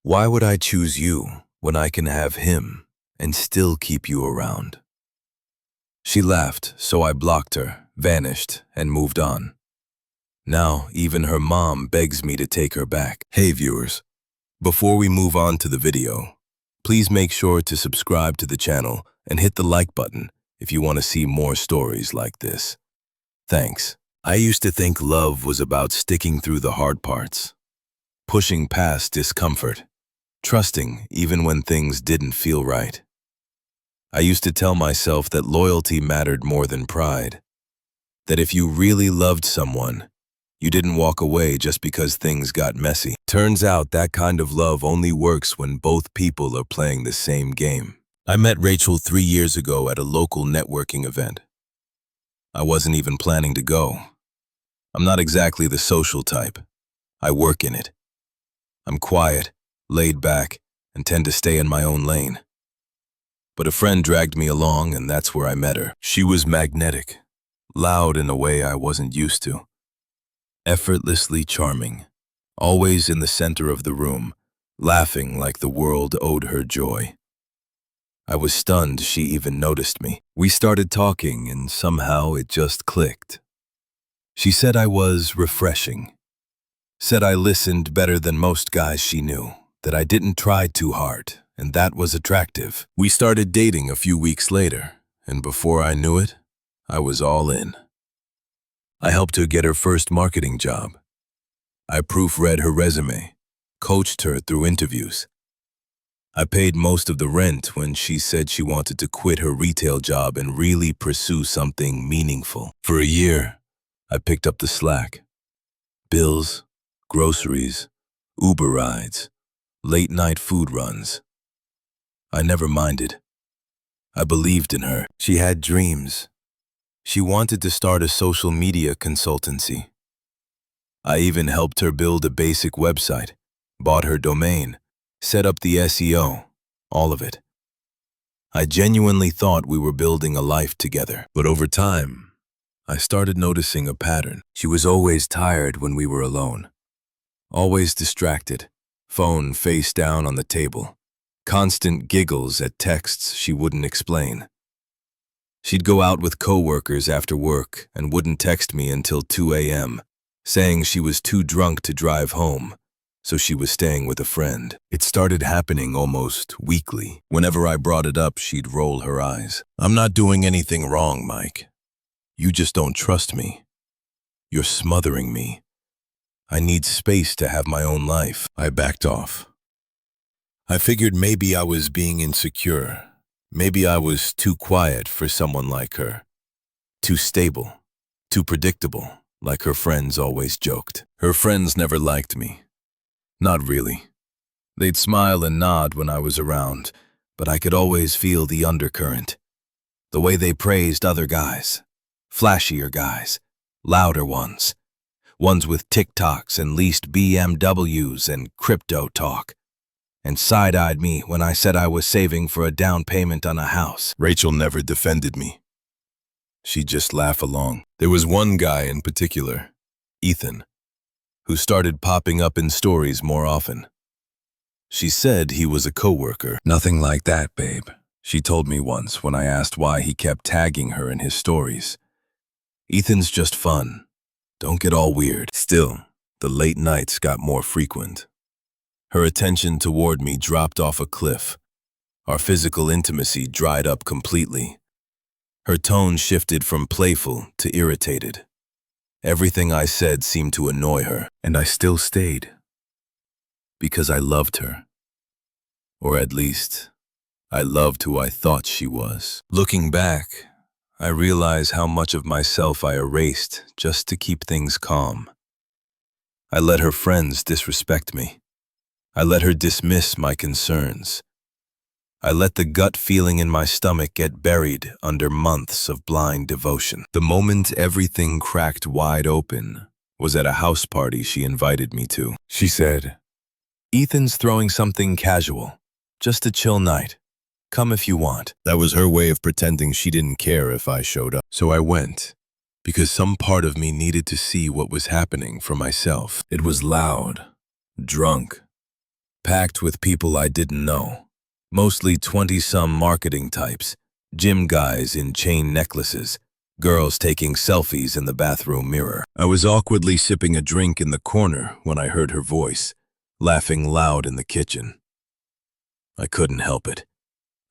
Why would I choose you when I can have him and still keep you around? She laughed, so I blocked her, vanished, and moved on. Now, even her mom begs me to take her back. Hey viewers, before we move on to the video, please make sure to subscribe to the channel and hit the like button if you want to see more stories like this. Thanks. I used to think love was about sticking through the hard parts, pushing past discomfort, trusting even when things didn't feel right. I used to tell myself that loyalty mattered more than pride, that if you really loved someone, you didn't walk away just because things got messy. Turns out that kind of love only works when both people are playing the same game. I met Rachel 3 years ago at a local networking event. I wasn't even planning to go. I'm not exactly the social type. I work in it. I'm quiet, laid back, and tend to stay in my own lane. But a friend dragged me along, and that's where I met her. She was magnetic, loud in a way I wasn't used to. Effortlessly charming, always in the center of the room, laughing like the world owed her joy. I was stunned she even noticed me. We started talking, and somehow it just clicked. She said I was refreshing, said I listened better than most guys she knew, that I didn't try too hard, and that was attractive. We started dating a few weeks later, and before I knew it, I was all in. I helped her get her first marketing job. I proofread her resume, coached her through interviews. I paid most of the rent when she said she wanted to quit her retail job and really pursue something meaningful. For a year, I picked up the slack. Bills, groceries, Uber rides, late-night food runs. I never minded. I believed in her. She had dreams. She wanted to start a social media consultancy. I even helped her build a basic website, bought her domain, set up the SEO, all of it. I genuinely thought we were building a life together. But over time, I started noticing a pattern. She was always tired when we were alone. Always distracted, phone face down on the table. Constant giggles at texts she wouldn't explain. She'd go out with coworkers after work and wouldn't text me until 2 a.m., saying she was too drunk to drive home, so she was staying with a friend. It started happening almost weekly. Whenever I brought it up, she'd roll her eyes. I'm not doing anything wrong, Mike. You just don't trust me. You're smothering me. I need space to have my own life. I backed off. I figured maybe I was being insecure. Maybe I was too quiet for someone like her. Too stable, too predictable, like her friends always joked. Her friends never liked me. Not really. They'd smile and nod when I was around, but I could always feel the undercurrent. The way they praised other guys. Flashier guys. Louder ones. Ones with TikToks and leased BMWs and crypto talk. And side-eyed me when I said I was saving for a down payment on a house. Rachel never defended me. She'd just laugh along. There was one guy in particular, Ethan, who started popping up in stories more often. She said he was a coworker. Nothing like that, babe, she told me once when I asked why he kept tagging her in his stories. Ethan's just fun. Don't get all weird. Still, the late nights got more frequent. Her attention toward me dropped off a cliff. Our physical intimacy dried up completely. Her tone shifted from playful to irritated. Everything I said seemed to annoy her, and I still stayed. Because I loved her. Or at least, I loved who I thought she was. Looking back, I realize how much of myself I erased just to keep things calm. I let her friends disrespect me. I let her dismiss my concerns. I let the gut feeling in my stomach get buried under months of blind devotion. The moment everything cracked wide open was at a house party she invited me to. She said, "Ethan's throwing something casual, just a chill night. Come if you want." That was her way of pretending she didn't care if I showed up. So I went, because some part of me needed to see what was happening for myself. It was loud, drunk, packed with people I didn't know. Mostly 20-some marketing types, gym guys in chain necklaces, girls taking selfies in the bathroom mirror. I was awkwardly sipping a drink in the corner when I heard her voice, laughing loud in the kitchen. I couldn't help it.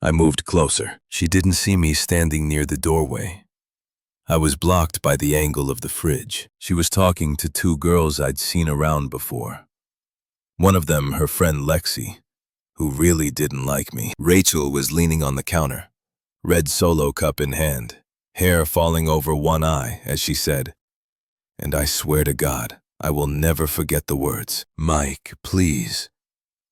I moved closer. She didn't see me standing near the doorway. I was blocked by the angle of the fridge. She was talking to two girls I'd seen around before. One of them, her friend Lexi, who really didn't like me. Rachel was leaning on the counter, red Solo cup in hand, hair falling over one eye as she said, and I swear to God, I will never forget the words, "Mike, please."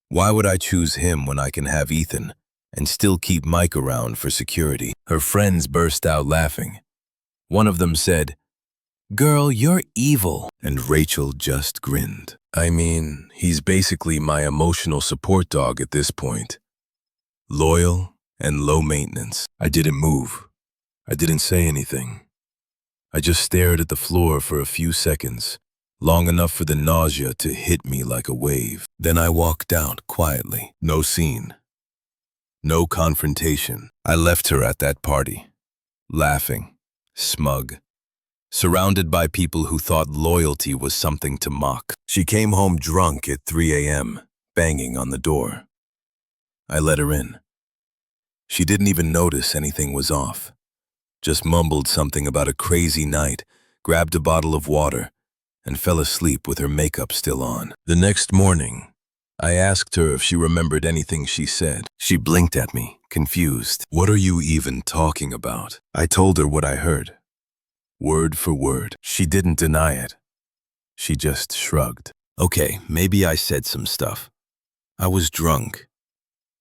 Why would I choose him when I can have Ethan and still keep Mike around for security? Her friends burst out laughing. One of them said, "Girl, you're evil." And Rachel just grinned. I mean, he's basically my emotional support dog at this point. Loyal and low maintenance. I didn't move. I didn't say anything. I just stared at the floor for a few seconds, long enough for the nausea to hit me like a wave. Then I walked out quietly. No scene. No confrontation. I left her at that party, laughing, smug, surrounded by people who thought loyalty was something to mock. She came home drunk at 3 a.m., banging on the door. I let her in. She didn't even notice anything was off, just mumbled something about a crazy night, grabbed a bottle of water, and fell asleep with her makeup still on. The next morning, I asked her if she remembered anything she said. She blinked at me, confused. "What are you even talking about?" I told her what I heard, word for word. She didn't deny it. She just shrugged. Okay, maybe I said some stuff. I was drunk.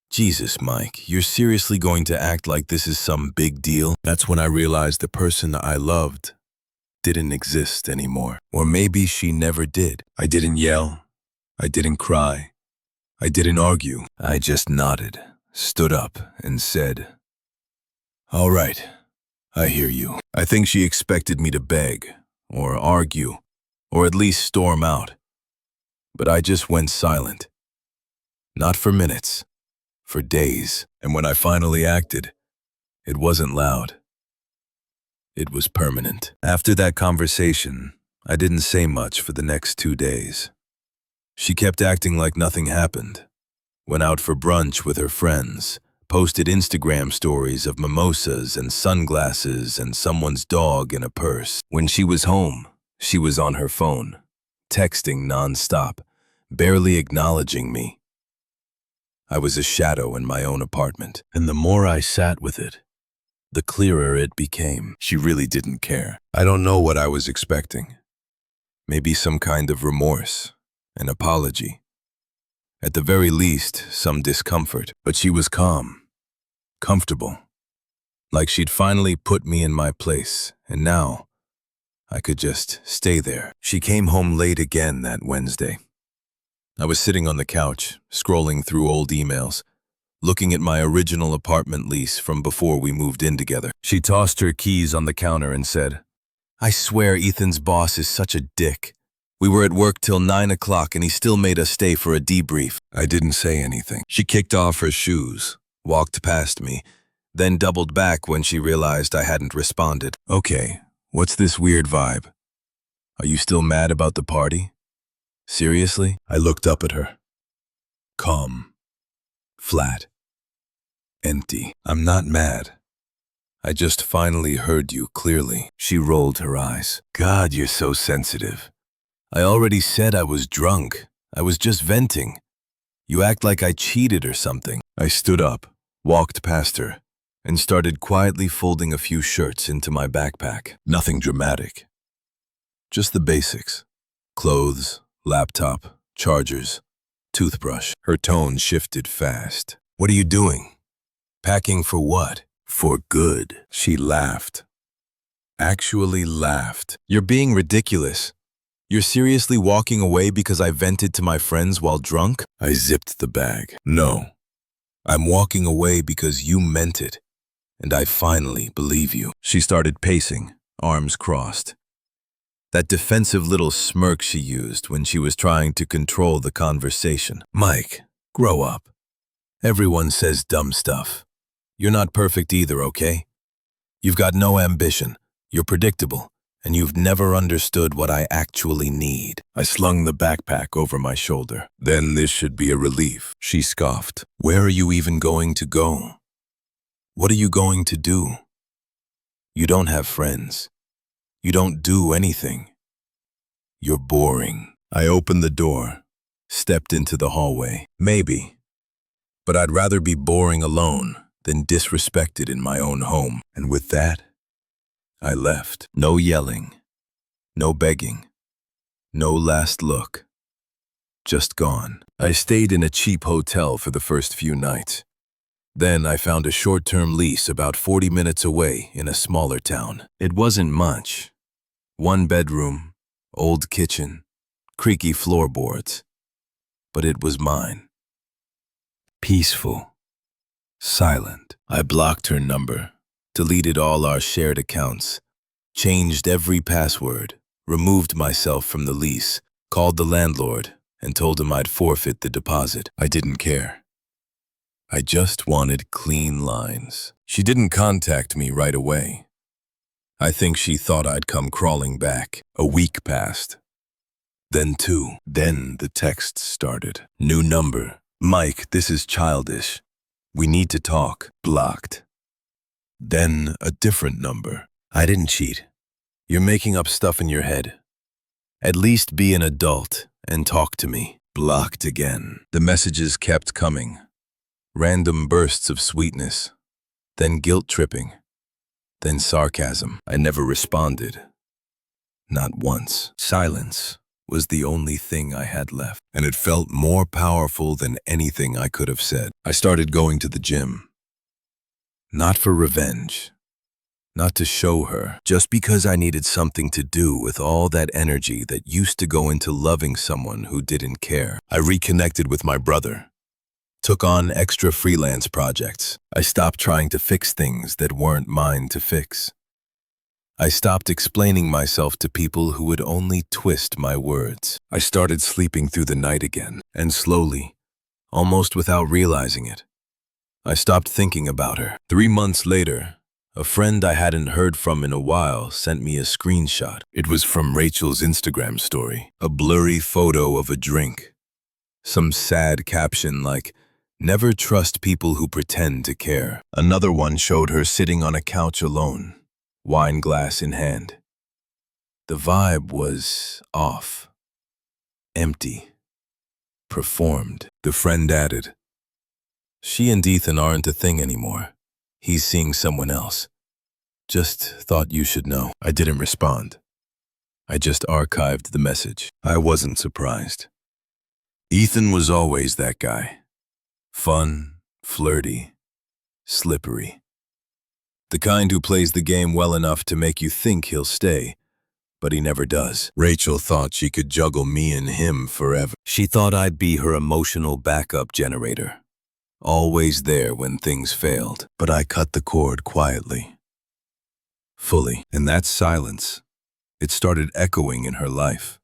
Jesus, Mike, you're seriously going to act like this is some big deal? That's when I realized the person I loved didn't exist anymore. Or maybe she never did. I didn't yell. I didn't cry. I didn't argue. I just nodded, stood up, and said, "All right, I hear you." I think she expected me to beg, or argue, or at least storm out. But I just went silent. Not for minutes, for days. And when I finally acted, it wasn't loud. It was permanent. After that conversation, I didn't say much for the next 2 days. She kept acting like nothing happened. Went out for brunch with her friends, posted Instagram stories of mimosas and sunglasses and someone's dog in a purse. When she was home, she was on her phone, texting nonstop, barely acknowledging me. I was a shadow in my own apartment, and the more I sat with it, the clearer it became. She really didn't care. I don't know what I was expecting. Maybe some kind of remorse, an apology. At the very least, some discomfort. But she was calm, comfortable, like she'd finally put me in my place, and now I could just stay there. She came home late again that Wednesday. I was sitting on the couch, scrolling through old emails, looking at my original apartment lease from before we moved in together. She tossed her keys on the counter and said, "I swear Ethan's boss is such a dick. We were at work till 9 o'clock and he still made us stay for a debrief." I didn't say anything. She kicked off her shoes, walked past me, then doubled back when she realized I hadn't responded. "Okay, what's this weird vibe? Are you still mad about the party? Seriously?" I looked up at her. Calm. Flat. Empty. "I'm not mad. I just finally heard you clearly." She rolled her eyes. "God, you're so sensitive. I already said I was drunk. I was just venting. You act like I cheated or something." I stood up, walked past her, and started quietly folding a few shirts into my backpack. Nothing dramatic. Just the basics. Clothes, laptop, chargers, toothbrush. Her tone shifted fast. "What are you doing? Packing for what?" "For good." She laughed. Actually laughed. "You're being ridiculous. You're seriously walking away because I vented to my friends while drunk?" I zipped the bag. "No. I'm walking away because you meant it, and I finally believe you." She started pacing, arms crossed. That defensive little smirk she used when she was trying to control the conversation. "Mike, Grow up. Everyone says dumb stuff. You're not perfect either, okay? You've got no ambition, you're predictable, and you've never understood what I actually need. I slung the backpack over my shoulder. Then this should be a relief, she scoffed. Where are you even going to go? What are you going to do? You don't have friends. You don't do anything. You're boring. I opened the door, stepped into the hallway. Maybe. But I'd rather be boring alone than disrespected in my own home. And with that, I left. No yelling, no begging, no last look. Just gone. I stayed in a cheap hotel for the first few nights. Then I found a short-term lease about 40 minutes away in a smaller town. It wasn't much. 1 bedroom, old kitchen, creaky floorboards. But it was mine. Peaceful. Silent. I blocked her number, deleted all our shared accounts, changed every password, removed myself from the lease, called the landlord, and told him I'd forfeit the deposit. I didn't care. I just wanted clean lines. She didn't contact me right away. I think she thought I'd come crawling back. A week passed. Then 2. Then the texts started. New number. Mike, this is childish. We need to talk. Blocked. Then a different number. I didn't cheat. You're making up stuff in your head. At least be an adult and talk to me. Blocked again. The messages kept coming. Random bursts of sweetness. Then guilt-tripping. Then sarcasm. I never responded. Not once. Silence was the only thing I had left, and it felt more powerful than anything I could have said. I started going to the gym. Not for revenge. Not to show her, just because I needed something to do with all that energy that used to go into loving someone who didn't care. I reconnected with my brother. Took on extra freelance projects. I stopped trying to fix things that weren't mine to fix. I stopped explaining myself to people who would only twist my words. I started sleeping through the night again, and slowly, almost without realizing it, I stopped thinking about her. 3 months later, a friend I hadn't heard from in a while sent me a screenshot. It was from Rachel's Instagram story, a blurry photo of a drink. Some sad caption like, "Never trust people who pretend to care." Another one showed her sitting on a couch alone, wine glass in hand. The vibe was off, empty, performed. The friend added, "She and Ethan aren't a thing anymore. He's seeing someone else. Just thought you should know." I didn't respond. I just archived the message. I wasn't surprised. Ethan was always that guy. Fun, flirty, slippery. The kind who plays the game well enough to make you think he'll stay, but he never does. Rachel thought she could juggle me and him forever. She thought I'd be her emotional backup generator, always there when things failed. But I cut the cord quietly, fully. And that silence, it started echoing in her life.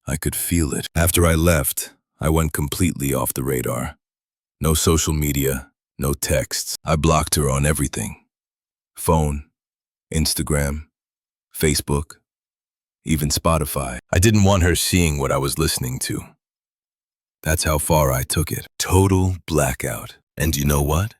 I could feel it. After I left, I went completely off the radar. No social media, no texts. I blocked her on everything. Phone, Instagram, Facebook, even Spotify. I didn't want her seeing what I was listening to. That's how far I took it. Total blackout. And you know what?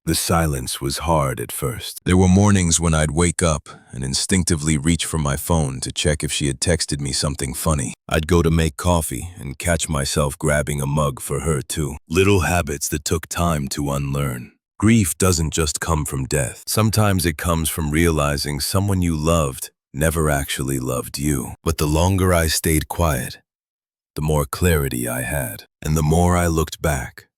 The silence was hard at first. There were mornings when I'd wake up and instinctively reach for my phone to check if she had texted me something funny. I'd go to make coffee and catch myself grabbing a mug for her too. Little habits that took time to unlearn. Grief doesn't just come from death. Sometimes it comes from realizing someone you loved never actually loved you. But the longer I stayed quiet, the more clarity I had. And the more I looked back,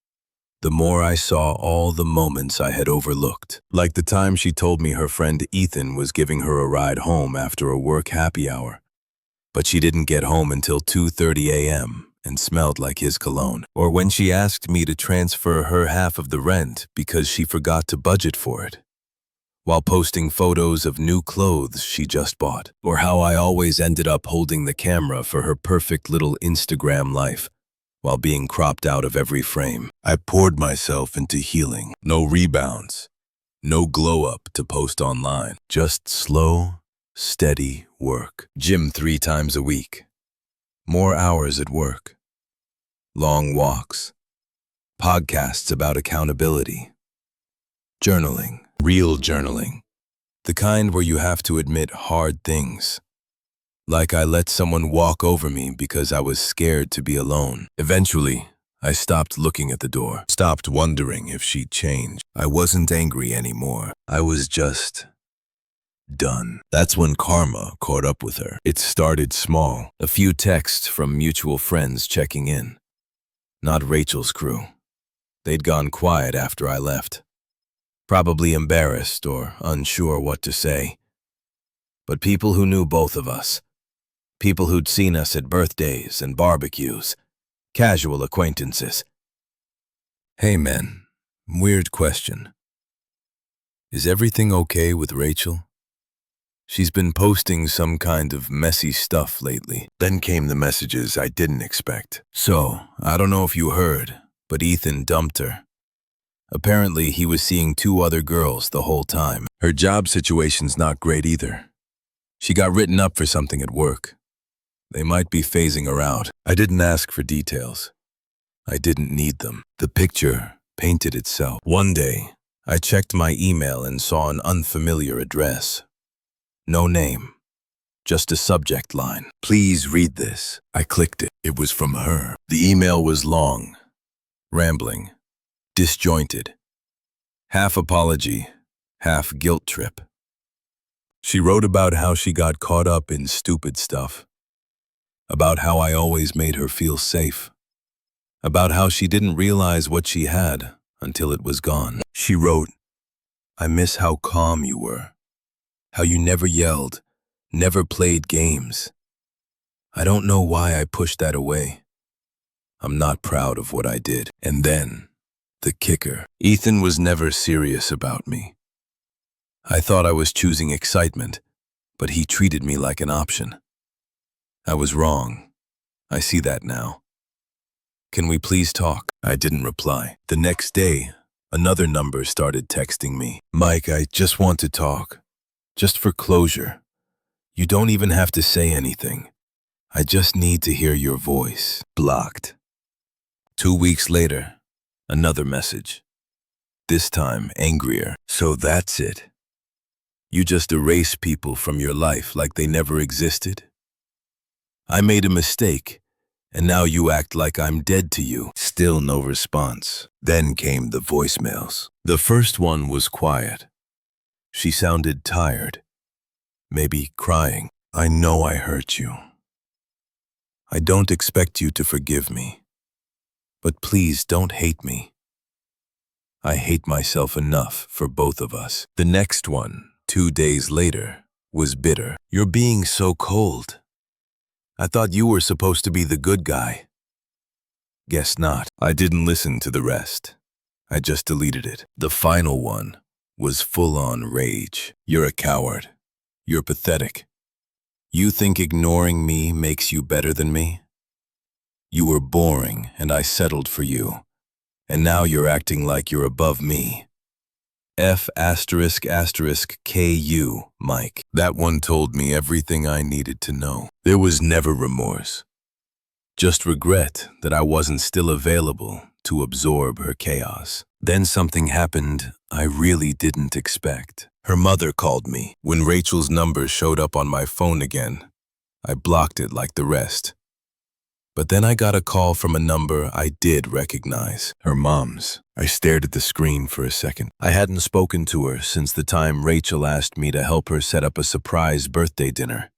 the more I saw all the moments I had overlooked. Like the time she told me her friend Ethan was giving her a ride home after a work happy hour, but she didn't get home until 2:30 a.m. and smelled like his cologne. Or when she asked me to transfer her half of the rent because she forgot to budget for it, while posting photos of new clothes she just bought. Or how I always ended up holding the camera for her perfect little Instagram life, while being cropped out of every frame. I poured myself into healing. No rebounds. No glow-up to post online. Just slow, steady work. Gym 3 times a week. More hours at work. Long walks. Podcasts about accountability. Journaling. Real journaling. The kind where you have to admit hard things. Like I let someone walk over me because I was scared to be alone. Eventually, I stopped looking at the door. Stopped wondering if she'd change. I wasn't angry anymore. I was just done. That's when karma caught up with her. It started small. A few texts from mutual friends checking in. Not Rachel's crew. They'd gone quiet after I left. Probably embarrassed or unsure what to say. But people who knew both of us. People who'd seen us at birthdays and barbecues. Casual acquaintances. Hey man, weird question. Is everything okay with Rachel? She's been posting some kind of messy stuff lately. Then came the messages I didn't expect. So, I don't know if you heard, but Ethan dumped her. Apparently, he was seeing 2 other girls the whole time. Her job situation's not great either. She got written up for something at work. They might be phasing her out. I didn't ask for details. I didn't need them. The picture painted itself. One day, I checked my email and saw an unfamiliar address. No name, just a subject line. Please read this. I clicked it. It was from her. The email was long, rambling, disjointed. Half apology, half guilt trip. She wrote about how she got caught up in stupid stuff. About how I always made her feel safe. About how she didn't realize what she had until it was gone. She wrote, I miss how calm you were. How you never yelled, never played games. I don't know why I pushed that away. I'm not proud of what I did. And then, the kicker. Ethan was never serious about me. I thought I was choosing excitement, but he treated me like an option. I was wrong. I see that now. Can we please talk? I didn't reply. The next day, another number started texting me. Mike, I just want to talk. Just for closure. You don't even have to say anything. I just need to hear your voice. Blocked. 2 weeks later, another message. This time, angrier. So that's it. You just erase people from your life like they never existed? I made a mistake, and now you act like I'm dead to you. Still no response. Then came the voicemails. The first one was quiet. She sounded tired, maybe crying. I know I hurt you. I don't expect you to forgive me, but please don't hate me. I hate myself enough for both of us. The next one, 2 days later, was bitter. You're being so cold. I thought you were supposed to be the good guy. Guess not. I didn't listen to the rest. I just deleted it. The final one was full-on rage. You're a coward. You're pathetic. You think ignoring me makes you better than me? You were boring and I settled for you. And now you're acting like you're above me. F***KU, Mike. That one told me everything I needed to know. There was never remorse. Just regret that I wasn't still available to absorb her chaos. Then something happened I really didn't expect. Her mother called me. When Rachel's number showed up on my phone again, I blocked it like the rest. But then I got a call from a number I did recognize. Her mom's. I stared at the screen for a second. I hadn't spoken to her since the time Rachel asked me to help her set up a surprise birthday dinner.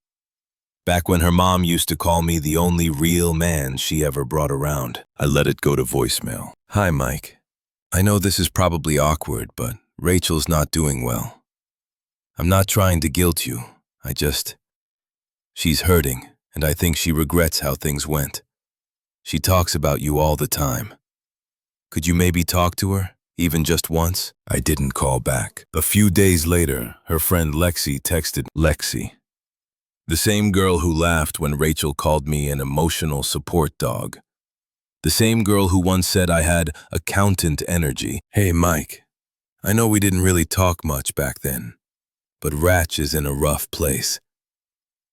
Back when her mom used to call me the only real man she ever brought around. I let it go to voicemail. Hi, Mike. I know this is probably awkward, but Rachel's not doing well. I'm not trying to guilt you. She's hurting, and I think she regrets how things went. She talks about you all the time. Could you maybe talk to her, even just once? I didn't call back. A few days later, her friend Lexi texted. Lexi. The same girl who laughed when Rachel called me an emotional support dog. The same girl who once said I had accountant energy. Hey, Mike, I know we didn't really talk much back then, but Ratch is in a rough place.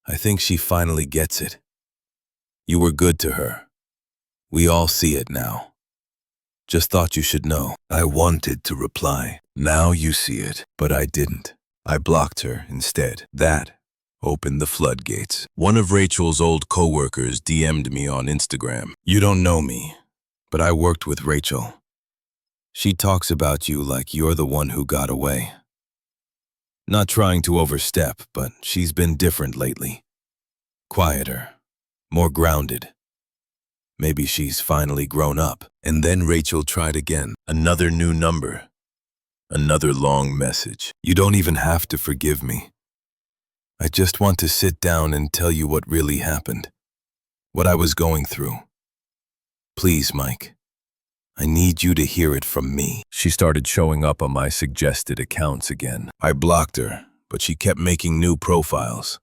I think she finally gets it. You were good to her. We all see it now. Just thought you should know. I wanted to reply. Now you see it, but I didn't. I blocked her instead. That opened the floodgates. One of Rachel's old coworkers DM'd me on Instagram. You don't know me, but I worked with Rachel. She talks about you like you're the one who got away. Not trying to overstep, but she's been different lately. Quieter, more grounded. Maybe she's finally grown up. And then Rachel tried again. Another new number. Another long message. You don't even have to forgive me. I just want to sit down and tell you what really happened. What I was going through. Please, Mike. I need you to hear it from me. She started showing up on my suggested accounts again. I blocked her, but she kept making new profiles.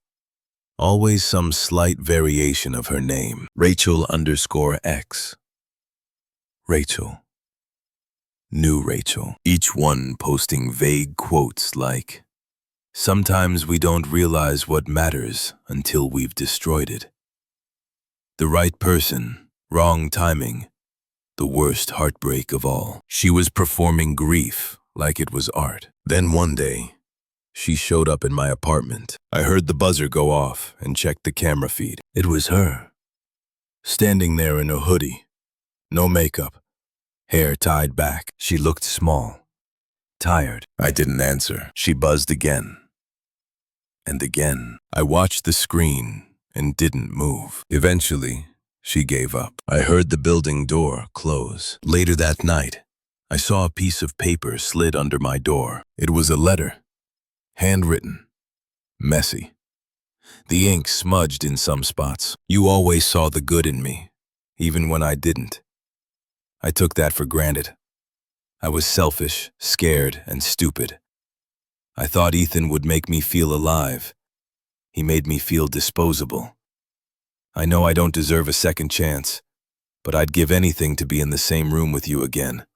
Always some slight variation of her name. Rachel_X. Rachel. New Rachel. Each one posting vague quotes like, "Sometimes we don't realize what matters until we've destroyed it." The right person, wrong timing, the worst heartbreak of all. She was performing grief like it was art. Then one day, she showed up in my apartment. I heard the buzzer go off and checked the camera feed. It was her, standing there in a hoodie, no makeup, hair tied back. She looked small, tired. I didn't answer. She buzzed again and again. I watched the screen and didn't move. Eventually, she gave up. I heard the building door close. Later that night, I saw a piece of paper slid under my door. It was a letter. Handwritten. Messy. The ink smudged in some spots. You always saw the good in me, even when I didn't. I took that for granted. I was selfish, scared, and stupid. I thought Ethan would make me feel alive. He made me feel disposable. I know I don't deserve a second chance, but I'd give anything to be in the same room with you again,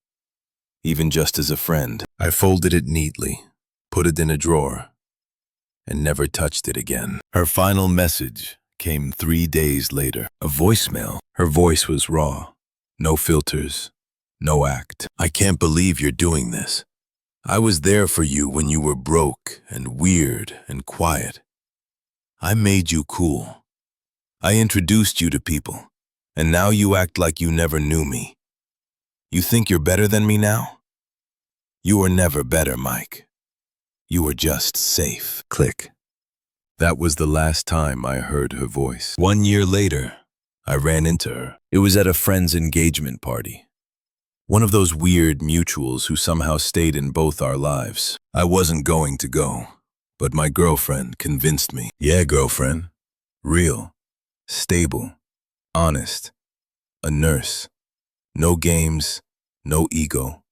even just as a friend. I folded it neatly, put it in a drawer, and never touched it again. Her final message came 3 days later. A voicemail. Her voice was raw. No filters. No act. I can't believe you're doing this. I was there for you when you were broke and weird and quiet. I made you cool. I introduced you to people, and now you act like you never knew me. You think you're better than me now? You were never better, Mike. You were just safe. Click. That was the last time I heard her voice. 1 year later, I ran into her. It was at a friend's engagement party. One of those weird mutuals who somehow stayed in both our lives. I wasn't going to go, but my girlfriend convinced me. Yeah, girlfriend. Real. Stable. Honest. A nurse. No games. No ego.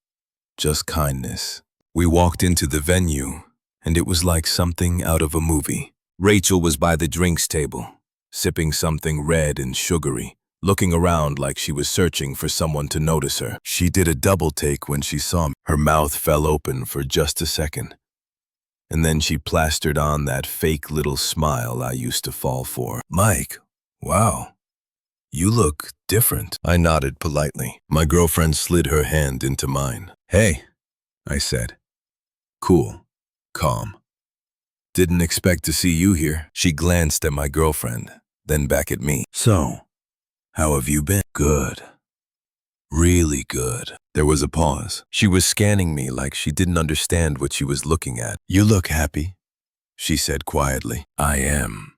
Just kindness. We walked into the venue, and it was like something out of a movie. Rachel was by the drinks table, sipping something red and sugary, looking around like she was searching for someone to notice her. She did a double take when she saw me. Her mouth fell open for just a second, and then she plastered on that fake little smile I used to fall for. Mike, wow, you look different. I nodded politely. My girlfriend slid her hand into mine. Hey, I said. Cool, calm. Didn't expect to see you here. She glanced at my girlfriend, then back at me. So, how have you been? Good. Really good. There was a pause. She was scanning me like she didn't understand what she was looking at. You look happy, she said quietly. I am.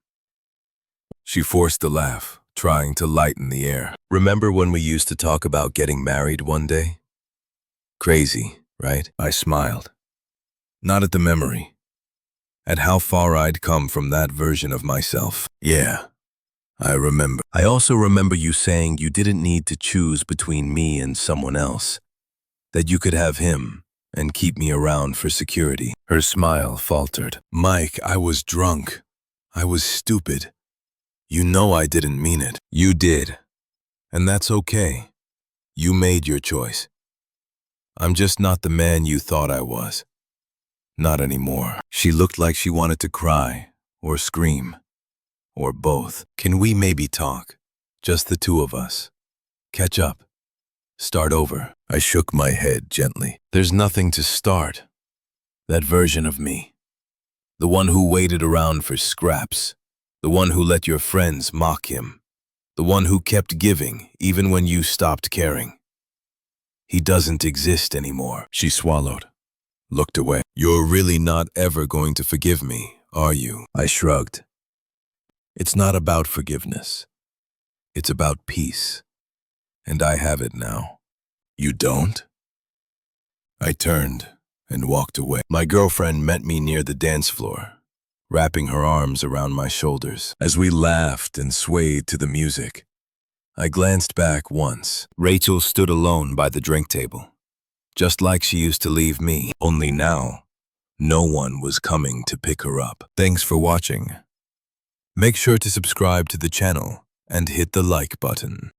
She forced a laugh, trying to lighten the air. Remember when we used to talk about getting married one day? Crazy, right? I smiled. Not at the memory. At how far I'd come from that version of myself. Yeah. I remember. I also remember you saying you didn't need to choose between me and someone else, that you could have him and keep me around for security. Her smile faltered. Mike, I was drunk. I was stupid. You know I didn't mean it. You did. And that's okay. You made your choice. I'm just not the man you thought I was. Not anymore. She looked like she wanted to cry, or scream, or both. Can we maybe talk? Just the two of us. Catch up. Start over. I shook my head gently. There's nothing to start. That version of me. The one who waited around for scraps. The one who let your friends mock him. The one who kept giving even when you stopped caring. He doesn't exist anymore. She swallowed, looked away. You're really not ever going to forgive me, are you? I shrugged. It's not about forgiveness. It's about peace. And I have it now. You don't? I turned and walked away. My girlfriend met me near the dance floor, wrapping her arms around my shoulders. As we laughed and swayed to the music, I glanced back once. Rachel stood alone by the drink table, just like she used to leave me. Only now, no one was coming to pick her up. Thanks for watching. Make sure to subscribe to the channel and hit the like button.